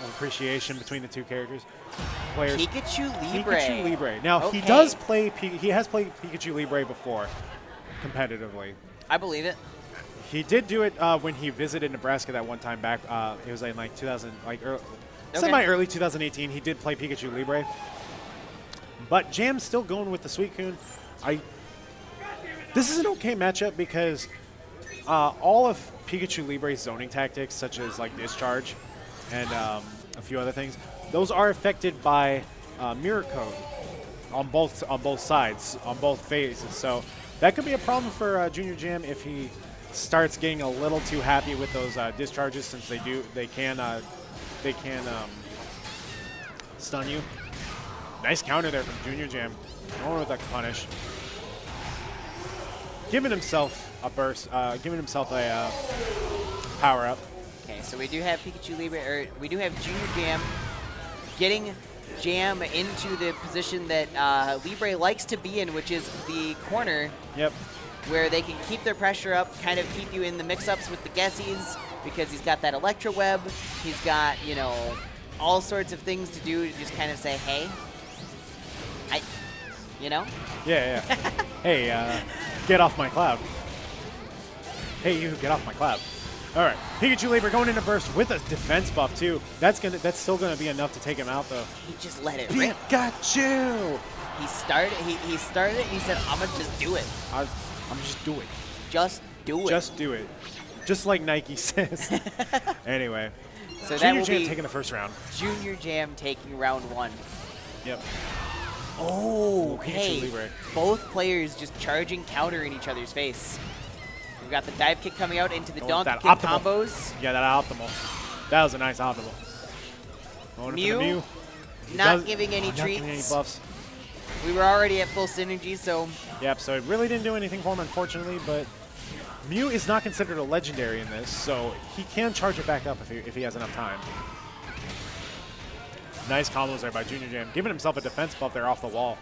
of appreciation between the two characters. Players. Pikachu Libre. Pikachu Libre. Now, Okay. he does play, he has played Pikachu Libre before, competitively. I believe it. He did do it when he visited Nebraska that one time back. It was in like 2000, semi-early 2018. He did play Pikachu Libre. But Jam's still going with the Suicune. This is an okay matchup because all of Pikachu Libre's zoning tactics, such as like Discharge and a few other things, those are affected by Mirror Code on both sides, on both phases. So that could be a problem for Junior Jamm if he starts getting a little too happy with those discharges, since they can stun you. Nice counter there from Junior Jamm. Going with that punish. Giving himself a burst, giving himself a power up. Okay, so we do have Pikachu Libre, or we do have Junior Jamm getting Jamm into the position that Libre likes to be in, which is the corner. Yep. Where they can keep their pressure up, kind of keep you in the mix-ups with the guessies, because he's got that Electro Web. He's got, you know, all sorts of things to do to just kind of say, hey, you know? Yeah, yeah. Hey, get off my cloud. Hey, you, get off my cloud. All right, Pikachu Libre going into burst with a defense buff too. That's still gonna be enough to take him out though. He just let it rip. Pikachu! He started it and he said, I'm gonna just do it. I'm just do it. Just do it. Just do it. Just like Nike says. Anyway, so Junior that Jamm will be taking the first round. Junior Jamm taking round 1. Yep. Oh, Pikachu hey. Libre. Both players just charging counter in each other's face. We've got the dive kick coming out into the Donkey Kick optimal combos. Yeah, that optimal. That was a nice optimal. Going Mew, for the Mew. not giving any not treats. giving any buffs. We were already at full synergy, so... Yep, so it really didn't do anything for him, unfortunately, but Mew is not considered a legendary in this, so he can charge it back up if he has enough time. Nice combos there by Junior Jamm, giving himself a defense buff there off the wall.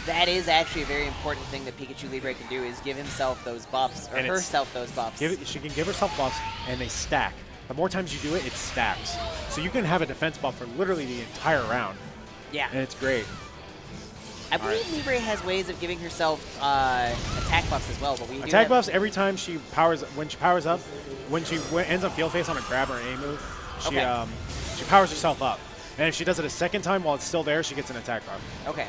That is actually a very important thing that Pikachu Libre can do, is give himself those buffs, or herself those buffs. She can give herself buffs, and they stack. The more times you do it, it stacks. So you can have a defense buff for literally the entire round. Yeah. And it's great. I believe Libre has ways of giving herself attack buffs as well, but we attack buffs every time she powers, when she powers up, when she ends up field face on a grab or an A move, she powers herself up. And if she does it a second time while it's still there, she gets an attack buff. Okay.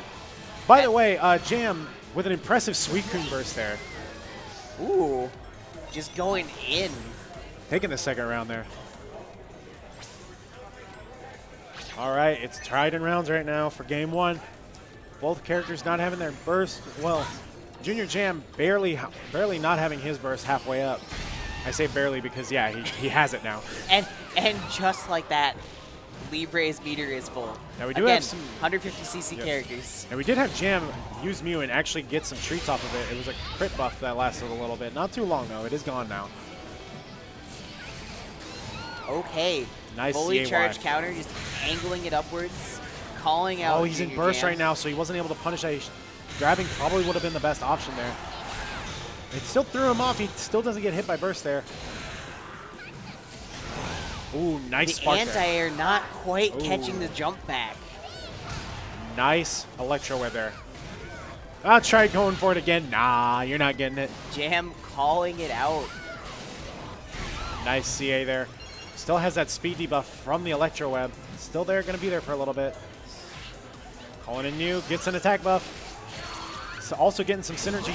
By the way, Jamm with an impressive Suicune burst there. Ooh, just going in. Taking the second round there. All right, it's tied in rounds right now for game 1. Both characters not having their burst. Well, Junior Jamm barely not having his burst halfway up. I say barely because, yeah, he has it now. And just like that, Libre's meter is full. Now we do Again, have some 150cc characters. And we did have Jamm use Mew and actually get some treats off of it. It was a crit buff that lasted a little bit. Not too long, though. It is gone now. Okay. Nice fully CAY. charged counter, just angling it upwards, calling out. Oh, he's in burst Jamm. right now, so he wasn't able to punish that. Grabbing probably would have been the best option there. It still threw him off. He still doesn't get hit by burst there. Ooh, nice spark there. Anti-air not quite catching the jump back. Nice Electro Web there. I'll try going for it again. Nah, you're not getting it. Jamm calling it out. Nice CA there. Still has that speed debuff from the Electro Web. Still there, going to be there for a little bit. Calling in Mew, gets an attack buff. So also getting some synergy.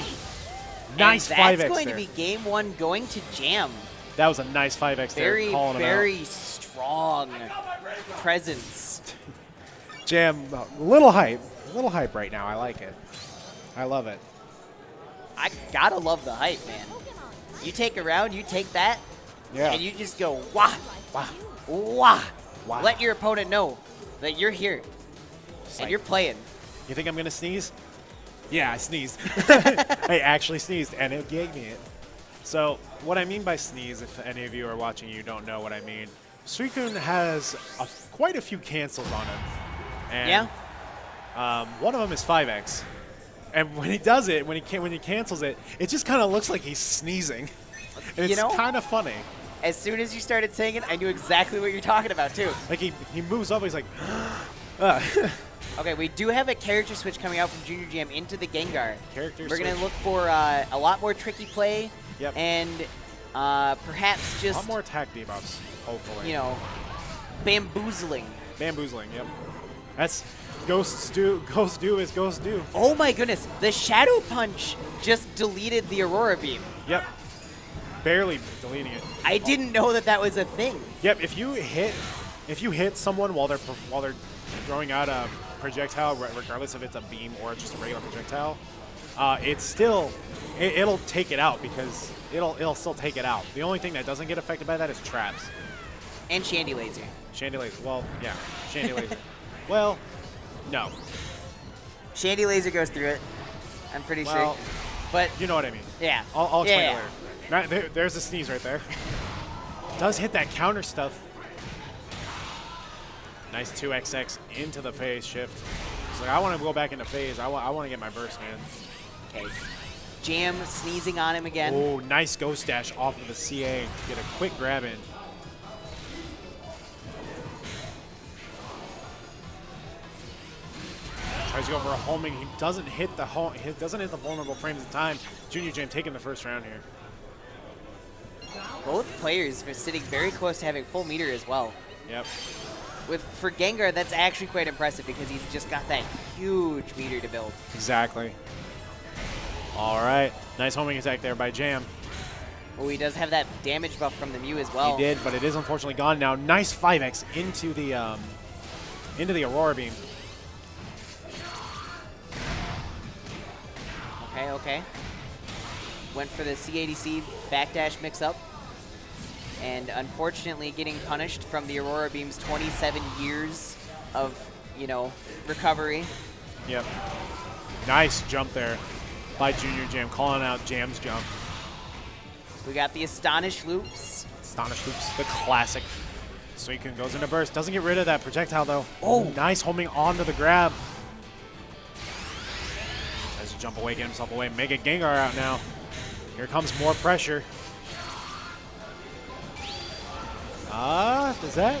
Nice 5x there. That's going to be game 1 going to Jamm. That was a nice 5x there, calling him out. Very strong presence. Jamm, a little hype right now. I like it. I love it. I gotta love the hype, man. You take a round, you take that, and you just go wah, Wah. wah, Wah. Let your opponent know that you're here and you're playing. You think I'm gonna sneeze? Yeah, I sneezed. I actually sneezed, and it gave me it. So what I mean by sneeze, if any of you are watching, you don't know what I mean. Suicune has quite a few cancels on him. And, one of them is 5x. And when he does it, when he cancels it, it just kind of looks like he's sneezing. And it's kind of funny. As soon as you started saying it, I knew exactly what you're talking about, too. Like, he moves up, he's like, Okay, we do have a character switch coming out from Junior Jam into the Gengar. Character We're going to switch. look for a lot more tricky play. Yep. And perhaps A lot just, more attack debuffs, hopefully. you know, bamboozling. Bamboozling, yep. That's Ghost do is Ghost do. Oh my goodness, the Shadow Punch just deleted the Aurora Beam. Yep. Barely deleting it. I didn't know that that was a thing. Yep, if you hit someone while they're throwing out a projectile, regardless if it's a beam or just a regular projectile, it's still it'll take it out because it'll still take it out. The only thing that doesn't get affected by that is traps. And Shandy Laser. Shandy Laser. Well, yeah, Shandy Laser. Well, no. Shandy Laser goes through it, I'm pretty Well, sure. But, you know what I mean. yeah. I'll explain Yeah, it later. Right, there's a sneeze right there. Does hit that counter stuff. Nice 2XX into the phase shift. It's like, I want to go back into phase. I want to get my burst, man. Okay. Jam sneezing on him again. Oh, nice ghost dash off of the CA. Get a quick grab in. Tries to go for a homing. He doesn't hit the vulnerable frames of time. Junior Jam taking the first round here. Both players are sitting very close to having full meter as well. Yep. For Gengar, that's actually quite impressive because he's just got that huge meter to build. Exactly. All right. Nice homing attack there by Jam. Oh, he does have that damage buff from the Mew as well. He did, but it is unfortunately gone now. Nice 5X into the Aurora Beam. Okay, okay. Went for the CADC backdash mix-up. And unfortunately getting punished from the Aurora Beam's 27 years of, you know, recovery. Yep. Nice jump there by Junior Jam, calling out Jam's jump. We got the Astonish Loops. Astonish Loops, the classic. Suicune goes into burst. Doesn't get rid of that projectile, though. Oh. Nice homing onto the grab. Tries to jump away, get himself away. Mega Gengar out now. Here comes more pressure. Does that?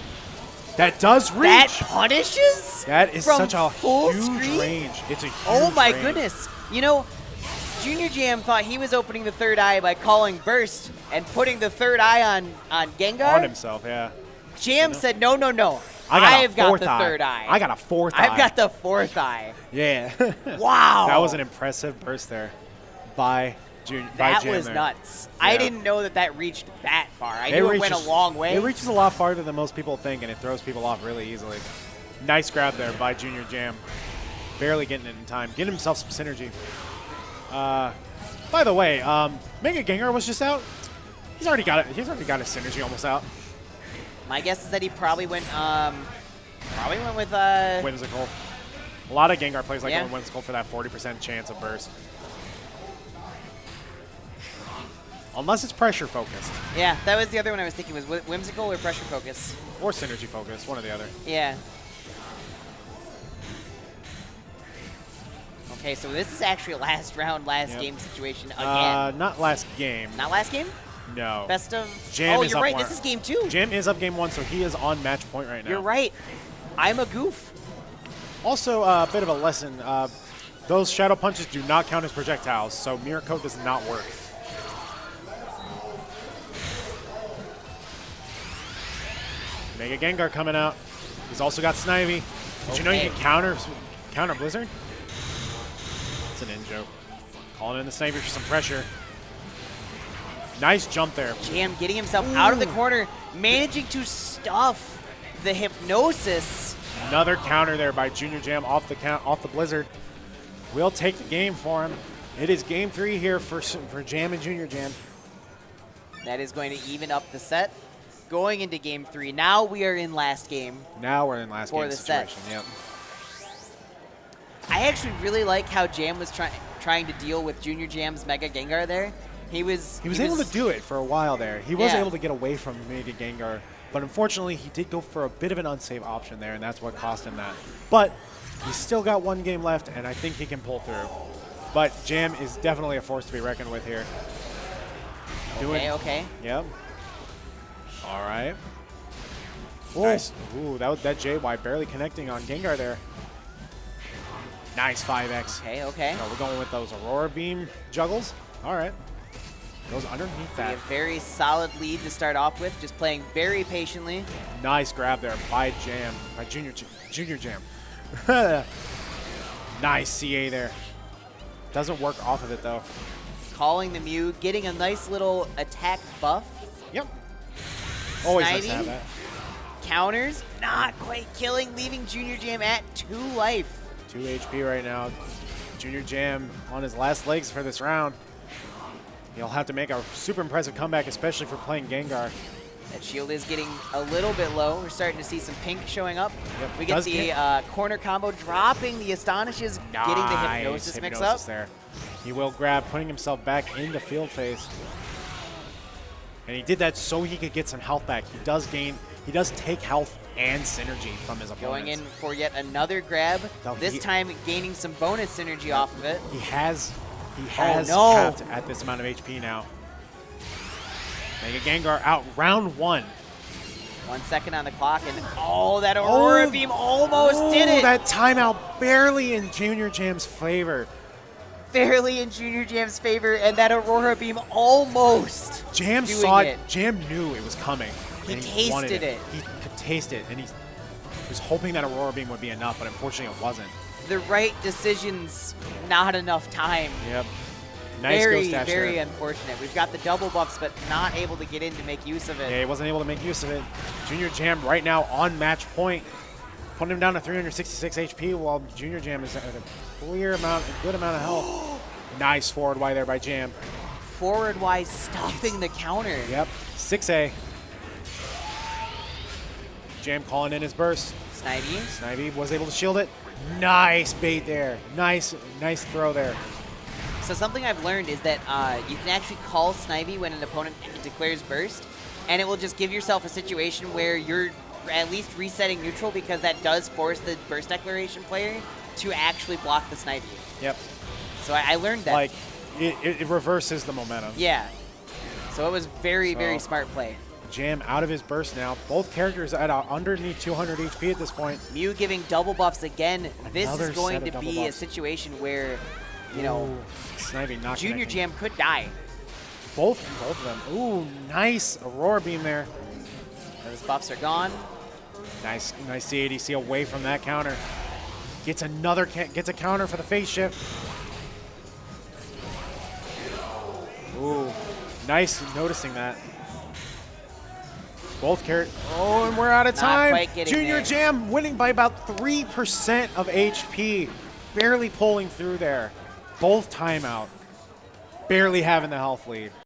That does reach. That punishes? That is from such a full huge screen? range. It's a huge Oh my range. goodness. You know, Junior Jam thought he was opening the third eye by calling burst and putting the third eye on Gengar. On himself, yeah. Jam said, no, no, no. I've got the third eye. I got a fourth eye. I've got the fourth eye. Yeah. Wow. That was an impressive burst there by Jam That was there. nuts. Yeah. I didn't know that reached that far. I knew it went a long way. It reaches a lot farther than most people think, and it throws people off really easily. Nice grab there by Junior Jam. Barely getting it in time. Getting himself some synergy. By the way, Mega Gengar was just out. He's already got his synergy almost out. My guess is that he probably went with Whimsical. A lot of Gengar plays like Yeah. going Whimsical for that 40% chance of burst. Unless it's pressure focused. Yeah, that was the other one I was thinking was Whimsical or Pressure Focus. Or synergy focused, one or the other. Yeah. Okay, so this is actually a last round, last Yep. game situation again. Not last game. Not last game? No. Best of... Jam oh, is you're up right. one. This is game 2. Jam is up game 1, so he is on match point right now. You're right. I'm a goof. Also, a bit of a lesson. Those Shadow Punches do not count as projectiles, so Mirror Code does not work. Mega Gengar coming out. He's also got Snivy. Did you know you Okay. can counter Blizzard? It's an in-joke. Calling in the Snivy for some pressure. Nice jump there. Jam getting himself out of the Ooh. corner, managing to stuff the Hypnosis. Another counter there by Junior Jam off the Blizzard. We'll take the game for him. It is game 3 here for Jam and Junior Jam. That is going to even up the set. Going into game 3. Now we are in last game. Now we're in last For game the set. situation. Yep. I actually really like how Jam was trying to deal with Junior Jam's Mega Gengar there. He was able to do it for a while there. He was Yeah. able to get away from Mega Gengar, but unfortunately he did go for a bit of an unsafe option there, and that's what cost him that. But he's still got one game left, and I think he can pull through. But Jam is definitely a force to be reckoned with here. Okay, okay. Yep. All right. Nice. Ooh, that JY barely connecting on Gengar there. Nice 5X. Okay, okay. No, we're going with those Aurora Beam juggles. All right. Goes underneath that. A very solid lead to start off with, just playing very patiently. Nice grab there by Jamm, by Junior Jam. Nice CA there. Doesn't work off of it though. Calling the Mew, getting a nice little attack buff. Yep. Always nice to Snivy have that. counters, not quite killing, leaving Junior Jam at 2 life. 2 HP right now. Junior Jam on his last legs for this round. He'll have to make a super impressive comeback, especially for playing Gengar. That shield is getting a little bit low. We're starting to see some pink showing up. Yep. We get the corner combo, dropping the Astonishes, getting the Hypnosis mix up. There. He will grab, putting himself back into field phase. And he did that so he could get some health back. He does take health and synergy from his opponents. Going in for yet another grab, this time gaining some bonus synergy off of it. He has capped at this amount of HP now. Mega Gengar out round 1. 1 second on the clock, and that Aurora Beam almost did it. That timeout barely in Junior Jam's favor. Barely in Junior Jam's favor, and that Aurora Beam almost Jam doing saw it. Jam knew it was coming. He and tasted it. He could taste it, and he was hoping that Aurora Beam would be enough, but unfortunately it wasn't. The right decisions, not enough time. Yep. Nice ghost dash very there. unfortunate. We've got the double buffs, but not able to get in to make use of it. Yeah, he wasn't able to make use of it. Junior Jam right now on match point, putting him down to 366 HP, while Junior Jam is at a good amount of health. Nice forward Y there by Jam. Forward Y stuffing the counter. Yep. 6A. Jam calling in his burst. Snivy was able to shield it. Nice bait there. Nice throw there. So something I've learned is that you can actually call Snivy when an opponent declares burst, and it will just give yourself a situation where you're at least resetting neutral, because that does force the burst declaration player to actually block the Snivy. Yep. So I learned that. Like, it reverses the momentum. Yeah. So it was very smart play. Jam out of his burst now. Both characters at underneath 200 HP at this point. Mew giving double buffs again. This Another is going set to of be double a buffs. situation where, you know, Snivy not Junior connecting. Jam could die. Both of them. Ooh, nice Aurora Beam there. Those buffs are gone. Nice CADC away from that counter. Gets a counter for the phase shift. Ooh, nice noticing that. Both characters. Oh, and we're out of time. Not quite getting Junior there. Jam winning by about 3% of HP. Barely pulling through there. Both timeout. Barely having the health lead.